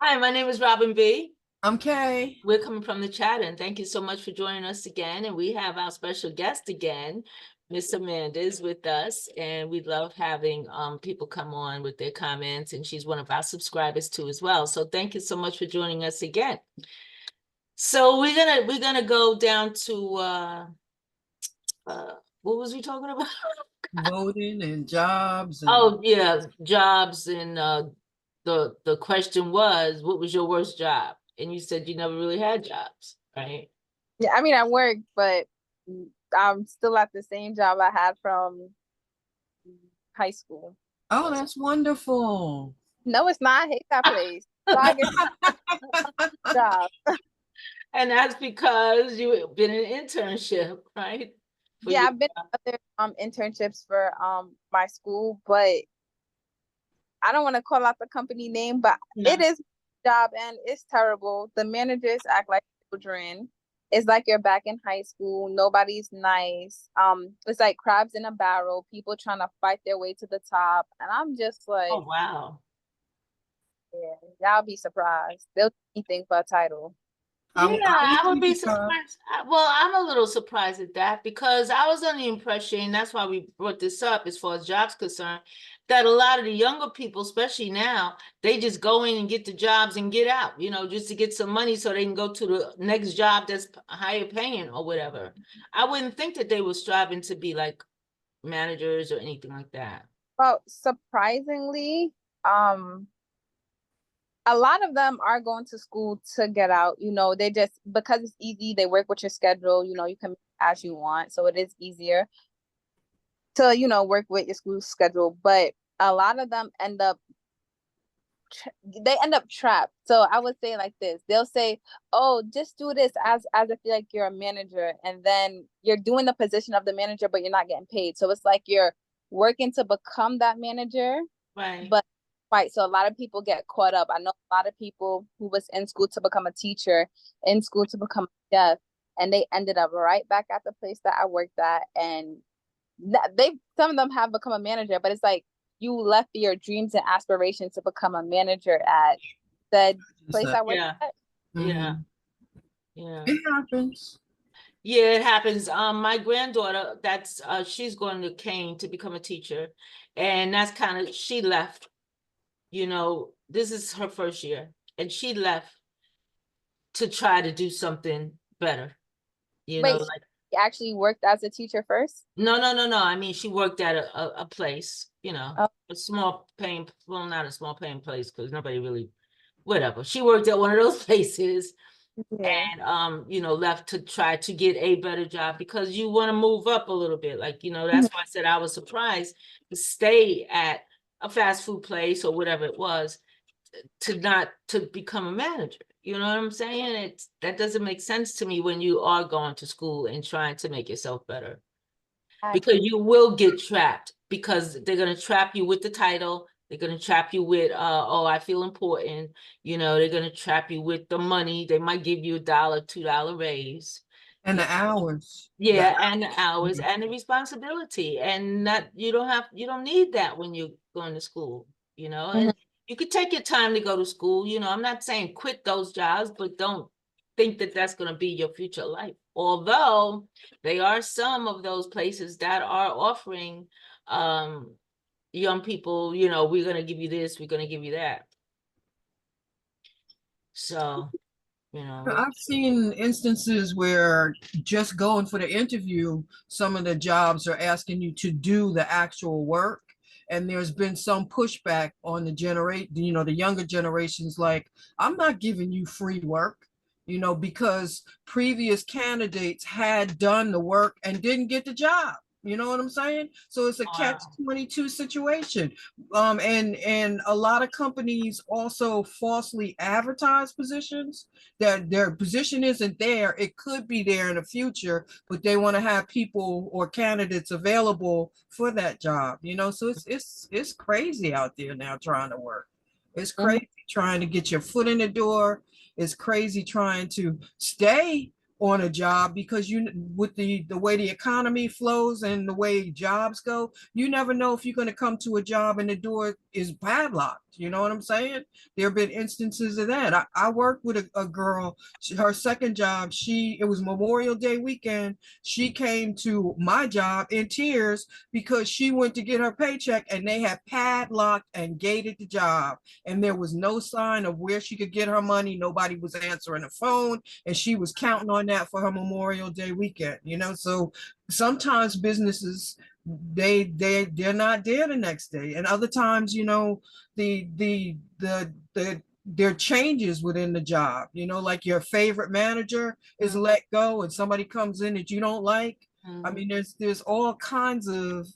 Hi, my name is Robin B. I'm Kay. We're coming from the chat, and thank you so much for joining us again. And we have our special guest again, Miss Amanda is with us, and we love having people come on with their comments, and she's one of our subscribers too as well. So thank you so much for joining us again. So we're gonna go down to uh what was we talking about? Voting and jobs and Oh yeah, jobs, and the question was, what was your worst job? And you said you never really had jobs, right? Yeah, I mean, I work, but I'm still at the same job I had from high school. oh, that's wonderful. No, it's not. I hate that place. So I get a job. And that's because you've been in an internship, right? For Yeah, your I've been in other internships for my school, but I don't want to call out the company name, but it no. is a job and it's terrible. The managers act like children. It's like you're back in high school. Nobody's nice. It's like crabs in a barrel, people trying to fight their way to the top. And I'm just Oh like, wow. yeah, y'all be surprised. They'll do anything for a title. Yeah, I I wouldn't would be be surprised. surprised. Well, I'm a little surprised at that because I was under the impression, that's why we brought this up as far as jobs concerned, that a lot of the younger people, especially now, they just go in and get the jobs and get out, just to get some money so they can go to the next job that's higher paying or whatever. I wouldn't think that they were striving to be like managers or anything like that. Well, surprisingly, um, a lot of them are going to school to get out. They just because it's easy, they work with your schedule, you can as you want. So it is easier to, work with your school schedule. But a lot of them they end up trapped. So I would say like this. They'll say, "Oh, just do this as if like you're a manager." And then you're doing the position of the manager, but you're not getting paid. So it's like you're working to become that manager, Right. but right. So a lot of people get caught up. I know a lot of people who was in school to become a teacher, in school to become a chef, and they ended up right back at the place that I worked at. And some of them have become a manager, but it's like you left your dreams and aspirations to become a manager at the place I worked Yeah. at. Yeah. Mhm. Yeah. It happens. Yeah, it happens. My granddaughter, that's she's going to Kane to become a teacher, and that's kind of she left. This is her first year, and she left to try to do something better. Wait, Like she actually worked as a teacher first? no, no, no, no. I mean, she worked at a place, Oh, a small paying, well, not a small paying place because nobody really, whatever. She worked at one of those places yeah. and left to try to get a better job because you want to move up a little bit, like Mhm. that's why I said I was surprised to stay at a fast food place or whatever it was, to not to become a manager. You know what I'm saying? That doesn't make sense to me when you are going to school and trying to make yourself better, because Exactly. you will get trapped because they're going to trap you with the title. They're going to trap you with, oh, I feel important. They're going to trap you with the money. They might give you $1, $2 raise. And Yeah, the hours. The yeah, and the hours hours. and the responsibility. And that you don't need that when you're going to school, Mhm. and you could take your time to go to school. I'm not saying quit those jobs, but don't think that that's going to be your future life. Although there are some of those places that are offering young people, we're going to give you this, we're going to give you that. So, I've seen instances where just going for the interview, some of the jobs are asking you to do the actual work. And there's been some pushback on the younger generations, like, I'm not giving you free work, because previous candidates had done the work and didn't get the job. You know what I'm saying? So it's a catch wow. 22 situation. And a lot of companies also falsely advertise positions that their position isn't there. It could be there in the future, but they want to have people or candidates available for that job. So it's crazy out there now trying to work. It's Mhm. crazy trying to get your foot in the door. It's crazy trying to stay on a job because with the way the economy flows and the way jobs go, you never know if you're going to come to a job and the door is padlocked. You know what I'm saying? There have been instances of that. I worked with a girl, her second job, it was Memorial Day weekend. She came to my job in tears because she went to get her paycheck and they had padlocked and gated the job. And there was no sign of where she could get her money. Nobody was answering the phone. And she was counting on that for her Memorial Day weekend, you know? So sometimes businesses, they're not there the next day. And other times, you know, there are changes within the job, you know, like your favorite manager is let go and somebody comes in that you don't like. I mean, there's all kinds of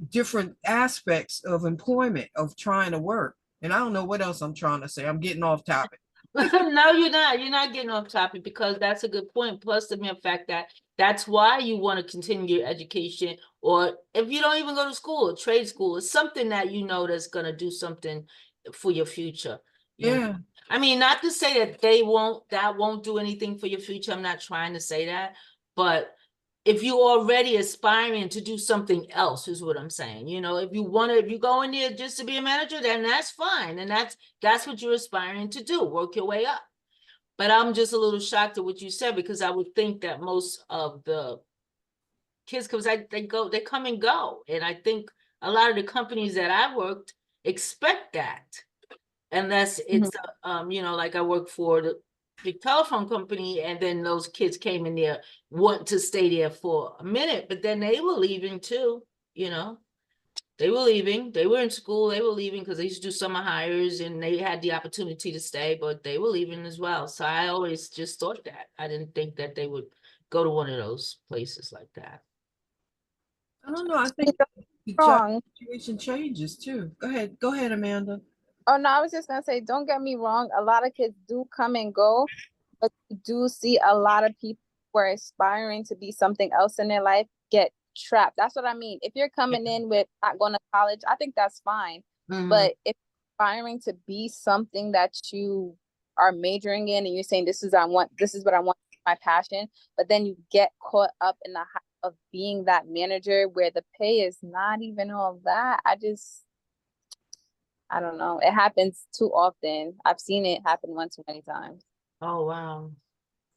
different aspects of employment, of trying to work. And I don't know what else I'm trying to say. I'm getting off topic. No, you're not. You're not getting off topic, because that's a good point. Plus the mere fact that that's why you want to continue your education, or if you don't even go to school, trade school, it's something that you know that's going to do something for your future. You know? Yeah. I mean, not to say that that won't do anything for your future. I'm not trying to say that, but if you're already aspiring to do something else, is what I'm saying. You know, if you go in there just to be a manager, then that's fine. And that's what you're aspiring to do, work your way up. But I'm just a little shocked at what you said, because I would think that most of the kids, because they come and go. And I think a lot of the companies that I worked expect that. Unless it's, you know, like I work for the big telephone company, and then those kids came in there wanting to stay there for a minute, but then they were leaving too, you know. They were leaving. They were in school. They were leaving because they used to do summer hires and they had the opportunity to stay, but they were leaving as well. So I always just thought that. I didn't think that they would go to one of those places like that. I don't know. I think the job Wrong. situation changes too. Go ahead, Amanda. Oh no, I was just gonna say, don't get me wrong, a lot of kids do come and go, but you do see a lot of people who are aspiring to be something else in their life get trapped. That's what I mean. If you're coming in with not going to college, I think that's fine. But if you're aspiring to be something that you are majoring in, and you're saying this is what I want, my passion, but then you get caught up in the hype of being that manager where the pay is not even all that, I don't know. It happens too often. I've seen it happen one too many times. Oh, wow.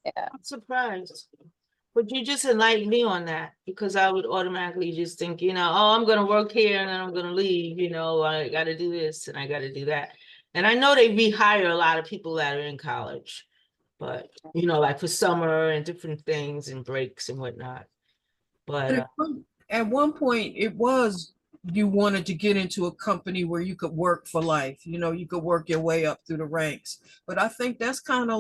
Yeah. I'm surprised. But you just enlightened me on that, because I would automatically just think, you know, oh, I'm going to work here and then I'm going to leave, you know, I got to do this and I got to do that. And I know they rehire a lot of people that are in college, but, you know, like for summer and different things and breaks and whatnot. But At one point, it was you wanted to get into a company where you could work for life. You know, you could work your way up through the ranks. But I think that's kind of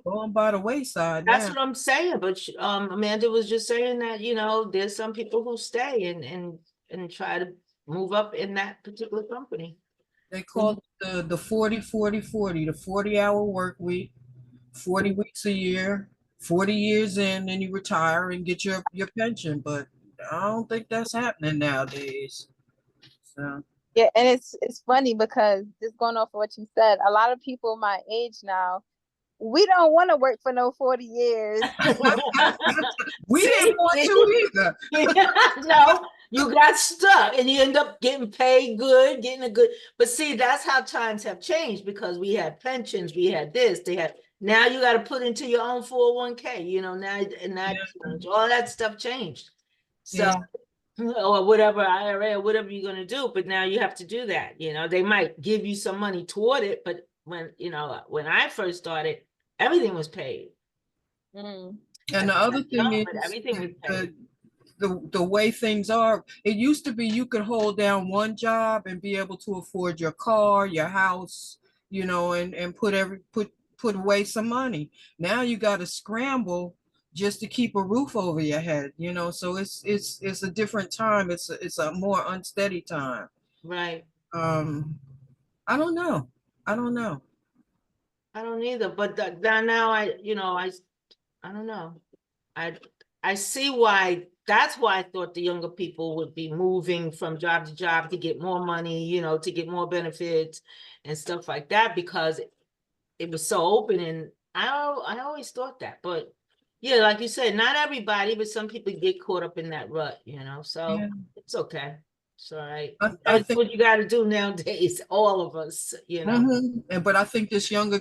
going by the wayside that's now. what I'm saying. But Amanda was just saying that, you know, there's some people who stay and try to move up in that particular company. They call it the 40-40-40, the 40-hour work week, 40 weeks a year, 40 years in, then you retire and get your pension. But I don't think that's happening nowadays. So Yeah, and it's funny because, just going off of what you said, a lot of people my age now, we don't want to work for no 40 years. we didn't want to either. No, you got stuck and you end up getting paid good, getting a good, but see, that's how times have changed, because we had pensions, we had this, now you got to put into your own 401k, you know, now all that stuff changed. So, or whatever IRA or whatever you're going to do, but now you have to do that. You know, they might give you some money toward it, but when I first started, everything was paid. And the other thing is everything was paid. The way things are, it used to be you could hold down one job and be able to afford your car, your house, you know, and put away some money. Now you got to scramble just to keep a roof over your head, you know. So it's a different time. It's a more unsteady time. Right. I don't know. I don't either. But now I don't know. I see why. That's why I thought the younger people would be moving from job to job to get more money, you know, to get more benefits and stuff like that, because it was so open. And I always thought that. But yeah, like you said, not everybody, but some people get caught up in that rut, you know, so it's okay. It's all right. I That's think, what you gotta do nowadays, all of us, you know. but I think this younger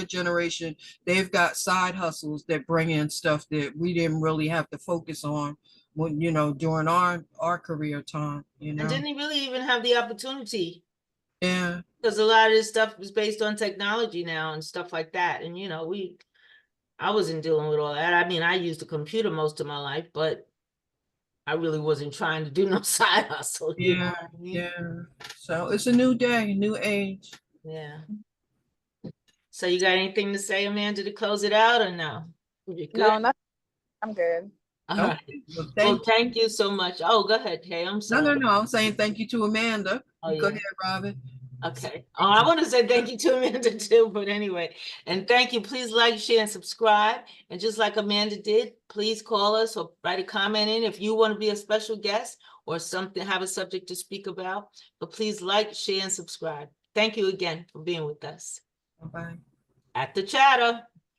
generation, they've got side hustles that bring in stuff that we didn't really have to focus on when, during our career time, And didn't really even have the opportunity. Yeah. Because a lot of this stuff is based on technology now and stuff like that. And I wasn't dealing with all that. I mean, I used a computer most of my life, but I really wasn't trying to do no side hustle, you know Yeah, what I mean? yeah. So it's a new day, new age. Yeah. So you got anything to say, Amanda, to close it out or no? You good? No, nothing. I'm good. All Okay. right. Well, Well, thank you so much. Oh, go ahead, Kay. I'm no, sorry. no. I'm saying thank you to Amanda. Oh, Go yeah. ahead, Robin. Okay. Oh, I want to say thank you to Amanda too, but anyway. And thank you. Please like, share, and subscribe. And just like Amanda did, please call us or write a comment in if you want to be a special guest or something, have a subject to speak about. But please like, share, and subscribe. Thank you again for being with us Bye-bye. at the Chatter.